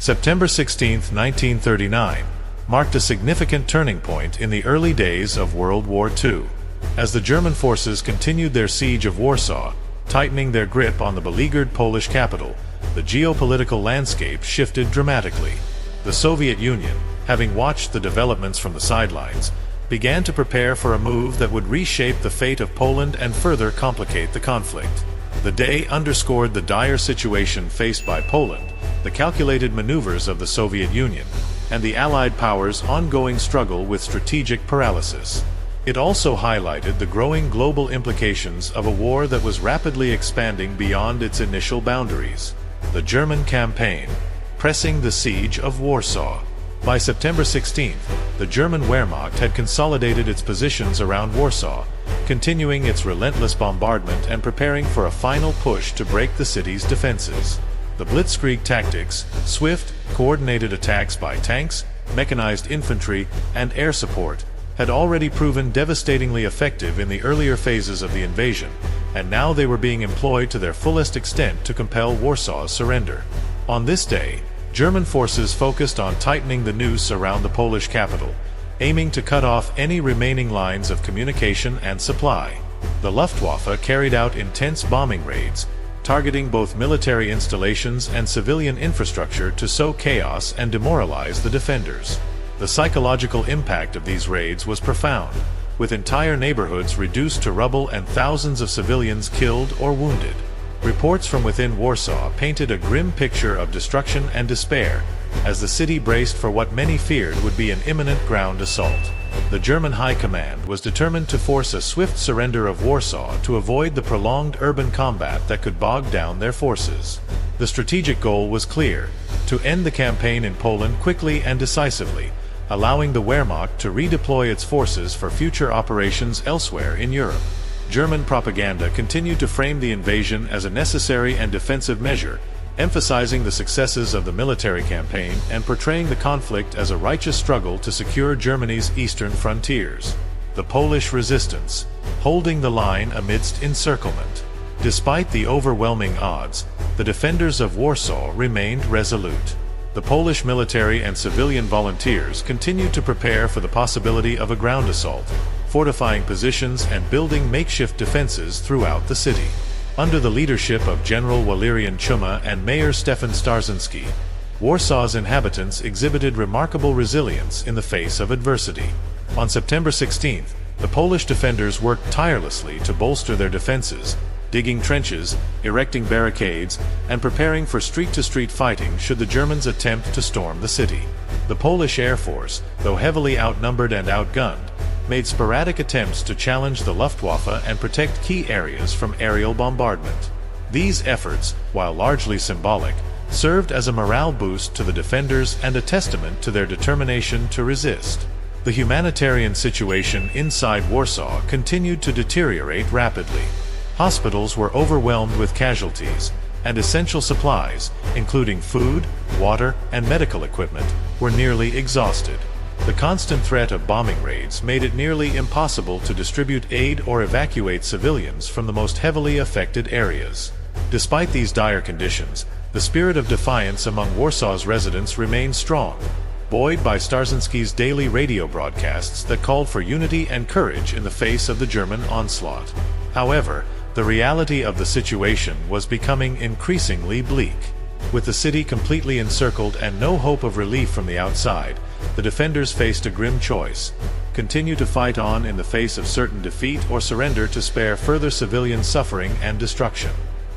September 16, 1939, marked a significant turning point in the early days of World War II. As the German forces continued their siege of Warsaw, tightening their grip on the beleaguered Polish capital, the geopolitical landscape shifted dramatically. The Soviet Union, having watched the developments from the sidelines, began to prepare for a move that would reshape the fate of Poland and further complicate the conflict. The day underscored the dire situation faced by Poland, the calculated maneuvers of the Soviet Union, and the Allied powers' ongoing struggle with strategic paralysis. It also highlighted the growing global implications of a war that was rapidly expanding beyond its initial boundaries. The German campaign, pressing the siege of Warsaw. By September 16th, the German Wehrmacht had consolidated its positions around Warsaw, continuing its relentless bombardment and preparing for a final push to break the city's defenses. The blitzkrieg tactics, swift, coordinated attacks by tanks, mechanized infantry, and air support, had already proven devastatingly effective in the earlier phases of the invasion, and now they were being employed to their fullest extent to compel Warsaw's surrender. On this day, German forces focused on tightening the noose around the Polish capital, aiming to cut off any remaining lines of communication and supply. The Luftwaffe carried out intense bombing raids, targeting both military installations and civilian infrastructure to sow chaos and demoralize the defenders. The psychological impact of these raids was profound, with entire neighborhoods reduced to rubble and thousands of civilians killed or wounded. Reports from within Warsaw painted a grim picture of destruction and despair, as the city braced for what many feared would be an imminent ground assault. The German High Command was determined to force a swift surrender of Warsaw to avoid the prolonged urban combat that could bog down their forces. The strategic goal was clear: to end the campaign in Poland quickly and decisively, allowing the Wehrmacht to redeploy its forces for future operations elsewhere in Europe. German propaganda continued to frame the invasion as a necessary and defensive measure, emphasizing the successes of the military campaign and portraying the conflict as a righteous struggle to secure Germany's eastern frontiers. The Polish resistance, holding the line amidst encirclement. Despite the overwhelming odds, the defenders of Warsaw remained resolute. The Polish military and civilian volunteers continued to prepare for the possibility of a ground assault, fortifying positions and building makeshift defenses throughout the city. Under the leadership of General Walerian Chuma and Mayor Stefan Starzyński, Warsaw's inhabitants exhibited remarkable resilience in the face of adversity. On September 16th, the Polish defenders worked tirelessly to bolster their defenses, digging trenches, erecting barricades, and preparing for street-to-street fighting should the Germans attempt to storm the city. The Polish Air Force, though heavily outnumbered and outgunned, made sporadic attempts to challenge the Luftwaffe and protect key areas from aerial bombardment. These efforts, while largely symbolic, served as a morale boost to the defenders and a testament to their determination to resist. The humanitarian situation inside Warsaw continued to deteriorate rapidly. Hospitals were overwhelmed with casualties, and essential supplies, including food, water, and medical equipment, were nearly exhausted. The constant threat of bombing raids made it nearly impossible to distribute aid or evacuate civilians from the most heavily affected areas. Despite these dire conditions, the spirit of defiance among Warsaw's residents remained strong, buoyed by Starzyński's daily radio broadcasts that called for unity and courage in the face of the German onslaught. However, the reality of the situation was becoming increasingly bleak. With the city completely encircled and no hope of relief from the outside, the defenders faced a grim choice: continue to fight on in the face of certain defeat or surrender to spare further civilian suffering and destruction.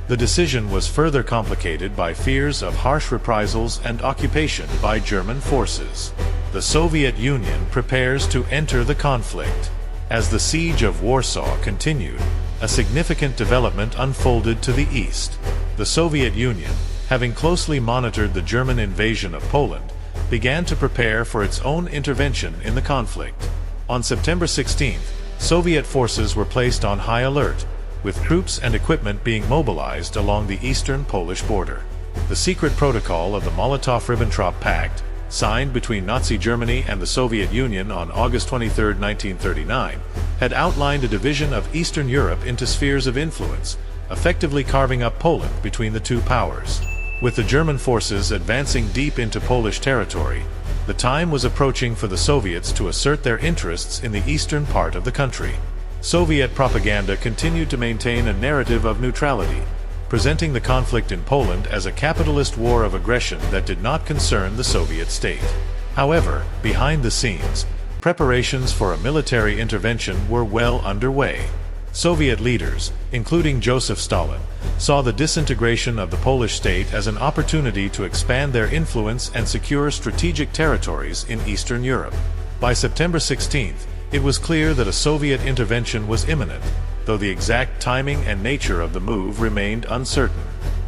The decision was further complicated by fears of harsh reprisals and occupation by German forces. The Soviet Union prepares to enter the conflict. As the siege of Warsaw continued, a significant development unfolded to the east. The Soviet Union, having closely monitored the German invasion of Poland, began to prepare for its own intervention in the conflict. On September 16th, Soviet forces were placed on high alert, with troops and equipment being mobilized along the eastern Polish border. The secret protocol of the Molotov-Ribbentrop Pact, signed between Nazi Germany and the Soviet Union on August 23, 1939, had outlined a division of Eastern Europe into spheres of influence, effectively carving up Poland between the two powers. With the German forces advancing deep into Polish territory, the time was approaching for the Soviets to assert their interests in the eastern part of the country. Soviet propaganda continued to maintain a narrative of neutrality, presenting the conflict in Poland as a capitalist war of aggression that did not concern the Soviet state. However, behind the scenes, preparations for a military intervention were well underway. Soviet leaders, including Joseph Stalin, saw the disintegration of the Polish state as an opportunity to expand their influence and secure strategic territories in Eastern Europe. By September 16th, it was clear that a Soviet intervention was imminent, though the exact timing and nature of the move remained uncertain.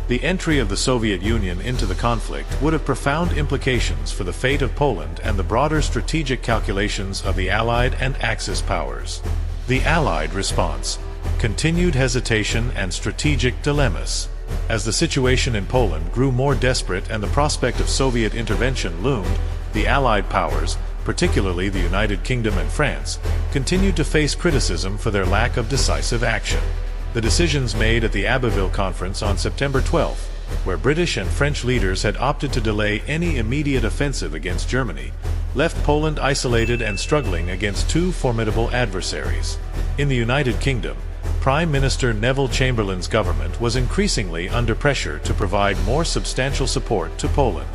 The entry of the Soviet Union into the conflict would have profound implications for the fate of Poland and the broader strategic calculations of the Allied and Axis powers. The Allied response: continued hesitation and strategic dilemmas. As the situation in Poland grew more desperate and the prospect of Soviet intervention loomed, the Allied powers, particularly the United Kingdom and France, continued to face criticism for their lack of decisive action. The decisions made at the Abbeville Conference on September 12th, where British and French leaders had opted to delay any immediate offensive against Germany, left Poland isolated and struggling against two formidable adversaries. In the United Kingdom, Prime Minister Neville Chamberlain's government was increasingly under pressure to provide more substantial support to Poland.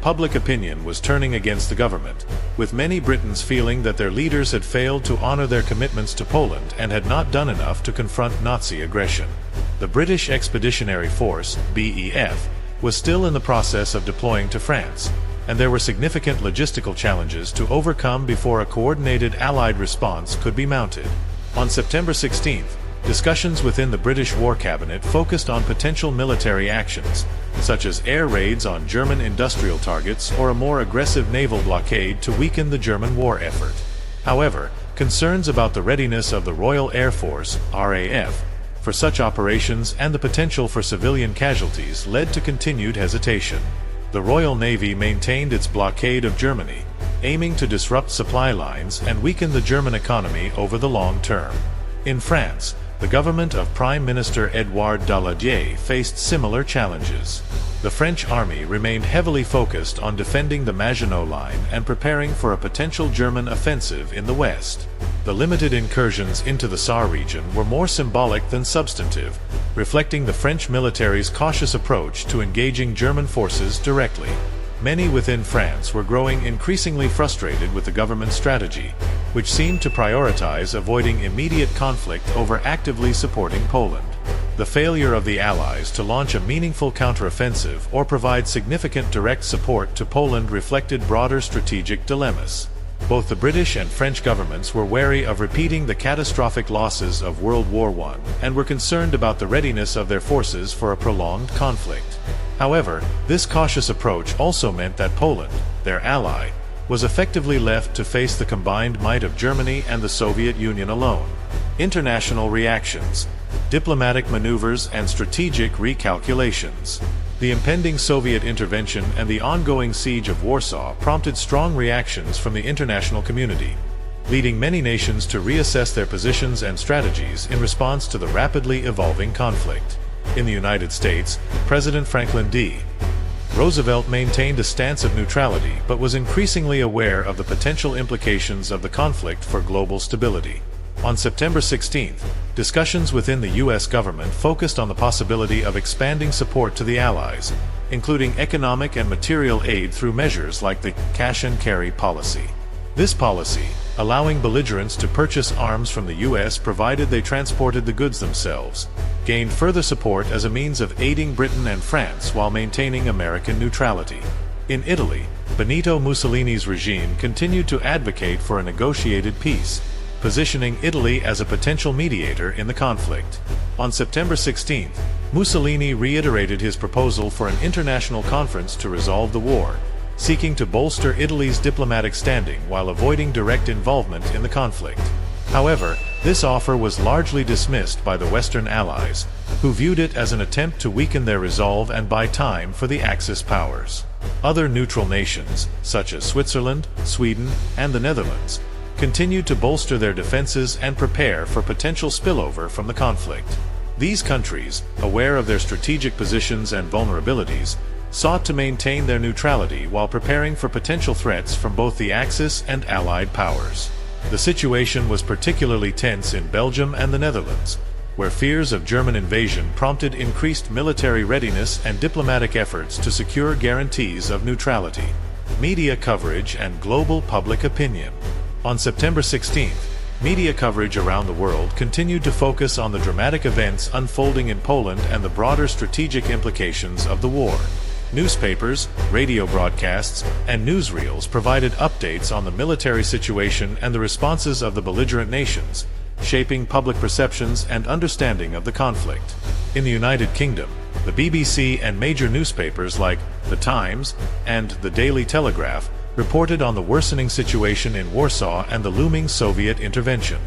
Public opinion was turning against the government, with many Britons feeling that their leaders had failed to honor their commitments to Poland and had not done enough to confront Nazi aggression. The British Expeditionary Force, BEF, was still in the process of deploying to France, and there were significant logistical challenges to overcome before a coordinated Allied response could be mounted. On September 16th, discussions within the British War Cabinet focused on potential military actions, such as air raids on German industrial targets or a more aggressive naval blockade to weaken the German war effort. However, concerns about the readiness of the Royal Air Force, RAF, for such operations and the potential for civilian casualties led to continued hesitation. The Royal Navy maintained its blockade of Germany, aiming to disrupt supply lines and weaken the German economy over the long term. In France, the government of Prime Minister Édouard Daladier faced similar challenges. The French army remained heavily focused on defending the Maginot Line and preparing for a potential German offensive in the west. The limited incursions into the Saar region were more symbolic than substantive, reflecting the French military's cautious approach to engaging German forces directly. Many within France were growing increasingly frustrated with the government's strategy, which seemed to prioritize avoiding immediate conflict over actively supporting Poland. The failure of the Allies to launch a meaningful counteroffensive or provide significant direct support to Poland reflected broader strategic dilemmas. Both the British and French governments were wary of repeating the catastrophic losses of World War I and were concerned about the readiness of their forces for a prolonged conflict. However, this cautious approach also meant that Poland, their ally, was effectively left to face the combined might of Germany and the Soviet Union alone. International reactions, diplomatic maneuvers, and strategic recalculations. The impending Soviet intervention and the ongoing siege of Warsaw prompted strong reactions from the international community, leading many nations to reassess their positions and strategies in response to the rapidly evolving conflict. In the United States, President Franklin D. Roosevelt maintained a stance of neutrality but was increasingly aware of the potential implications of the conflict for global stability. On September 16th, discussions within the U.S. government focused on the possibility of expanding support to the Allies, including economic and material aid through measures like the cash and carry policy. This policy, allowing belligerents to purchase arms from the U.S. provided they transported the goods themselves, gained further support as a means of aiding Britain and France while maintaining American neutrality. In Italy, Benito Mussolini's regime continued to advocate for a negotiated peace, positioning Italy as a potential mediator in the conflict. On September 16th, Mussolini reiterated his proposal for an international conference to resolve the war, seeking to bolster Italy's diplomatic standing while avoiding direct involvement in the conflict. However, this offer was largely dismissed by the Western Allies, who viewed it as an attempt to weaken their resolve and buy time for the Axis powers. Other neutral nations, such as Switzerland, Sweden, and the Netherlands, continued to bolster their defenses and prepare for potential spillover from the conflict. These countries, aware of their strategic positions and vulnerabilities, sought to maintain their neutrality while preparing for potential threats from both the Axis and Allied powers. The situation was particularly tense in Belgium and the Netherlands, where fears of German invasion prompted increased military readiness and diplomatic efforts to secure guarantees of neutrality. Media coverage and global public opinion. On September 16th, media coverage around the world continued to focus on the dramatic events unfolding in Poland and the broader strategic implications of the war. Newspapers, radio broadcasts, and newsreels provided updates on the military situation and the responses of the belligerent nations, shaping public perceptions and understanding of the conflict. In the United Kingdom, the BBC and major newspapers like The Times and The Daily Telegraph reported on the worsening situation in Warsaw and the looming Soviet intervention.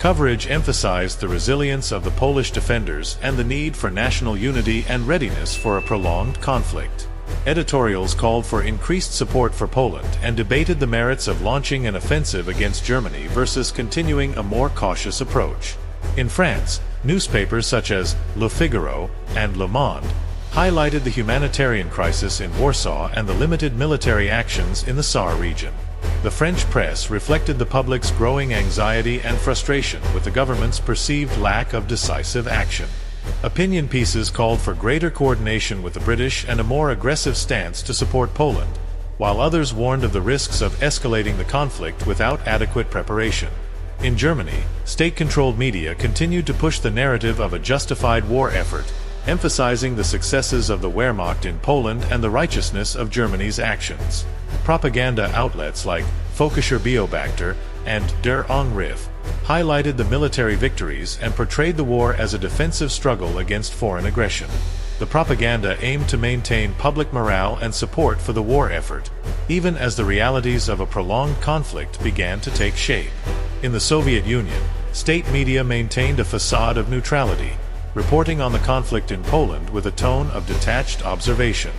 Coverage emphasized the resilience of the Polish defenders and the need for national unity and readiness for a prolonged conflict. Editorials called for increased support for Poland and debated the merits of launching an offensive against Germany versus continuing a more cautious approach. In France, newspapers such as Le Figaro and Le Monde highlighted the humanitarian crisis in Warsaw and the limited military actions in the Saar region. The French press reflected the public's growing anxiety and frustration with the government's perceived lack of decisive action. Opinion pieces called for greater coordination with the British and a more aggressive stance to support Poland, while others warned of the risks of escalating the conflict without adequate preparation. In Germany, state-controlled media continued to push the narrative of a justified war effort, emphasizing the successes of the Wehrmacht in Poland and the righteousness of Germany's actions. Propaganda outlets like Völkischer Beobachter and Der Angriff highlighted the military victories and portrayed the war as a defensive struggle against foreign aggression. The propaganda aimed to maintain public morale and support for the war effort, even as the realities of a prolonged conflict began to take shape. In the Soviet Union, state media maintained a facade of neutrality, reporting on the conflict in Poland with a tone of detached observation.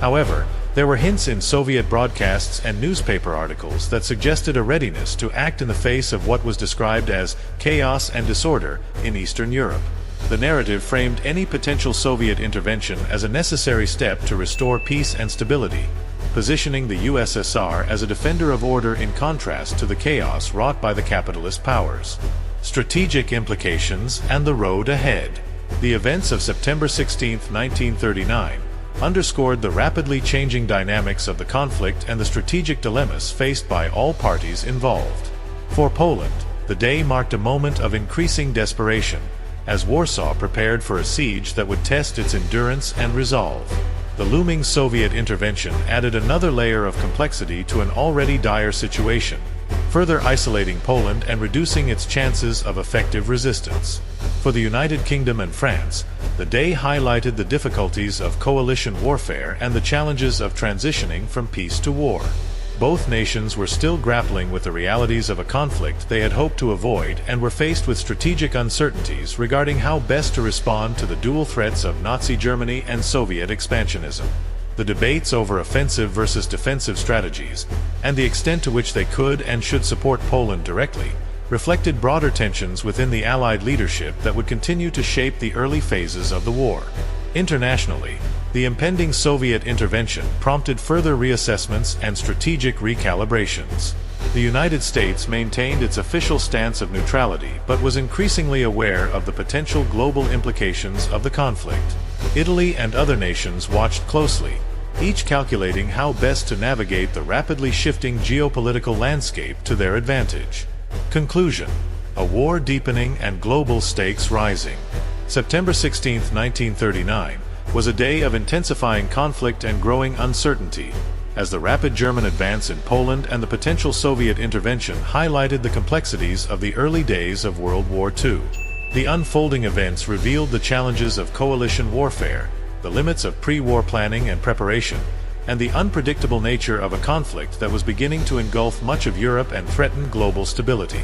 However, there were hints in Soviet broadcasts and newspaper articles that suggested a readiness to act in the face of what was described as chaos and disorder in Eastern Europe. The narrative framed any potential Soviet intervention as a necessary step to restore peace and stability, positioning the USSR as a defender of order in contrast to the chaos wrought by the capitalist powers. Strategic implications and the road ahead. The events of September 16, 1939, underscored the rapidly changing dynamics of the conflict and the strategic dilemmas faced by all parties involved. For Poland, the day marked a moment of increasing desperation, as Warsaw prepared for a siege that would test its endurance and resolve. The looming Soviet intervention added another layer of complexity to an already dire situation, further isolating Poland and reducing its chances of effective resistance. For the United Kingdom and France, the day highlighted the difficulties of coalition warfare and the challenges of transitioning from peace to war. Both nations were still grappling with the realities of a conflict they had hoped to avoid and were faced with strategic uncertainties regarding how best to respond to the dual threats of Nazi Germany and Soviet expansionism. The debates over offensive versus defensive strategies, and the extent to which they could and should support Poland directly, reflected broader tensions within the Allied leadership that would continue to shape the early phases of the war. Internationally, the impending Soviet intervention prompted further reassessments and strategic recalibrations. The United States maintained its official stance of neutrality but was increasingly aware of the potential global implications of the conflict. Italy and other nations watched closely, each calculating how best to navigate the rapidly shifting geopolitical landscape to their advantage. Conclusion: a war deepening and global stakes rising. September 16, 1939, was a day of intensifying conflict and growing uncertainty, as the rapid German advance in Poland and the potential Soviet intervention highlighted the complexities of the early days of World War II. The unfolding events revealed the challenges of coalition warfare, the limits of pre-war planning and preparation, and the unpredictable nature of a conflict that was beginning to engulf much of Europe and threaten global stability.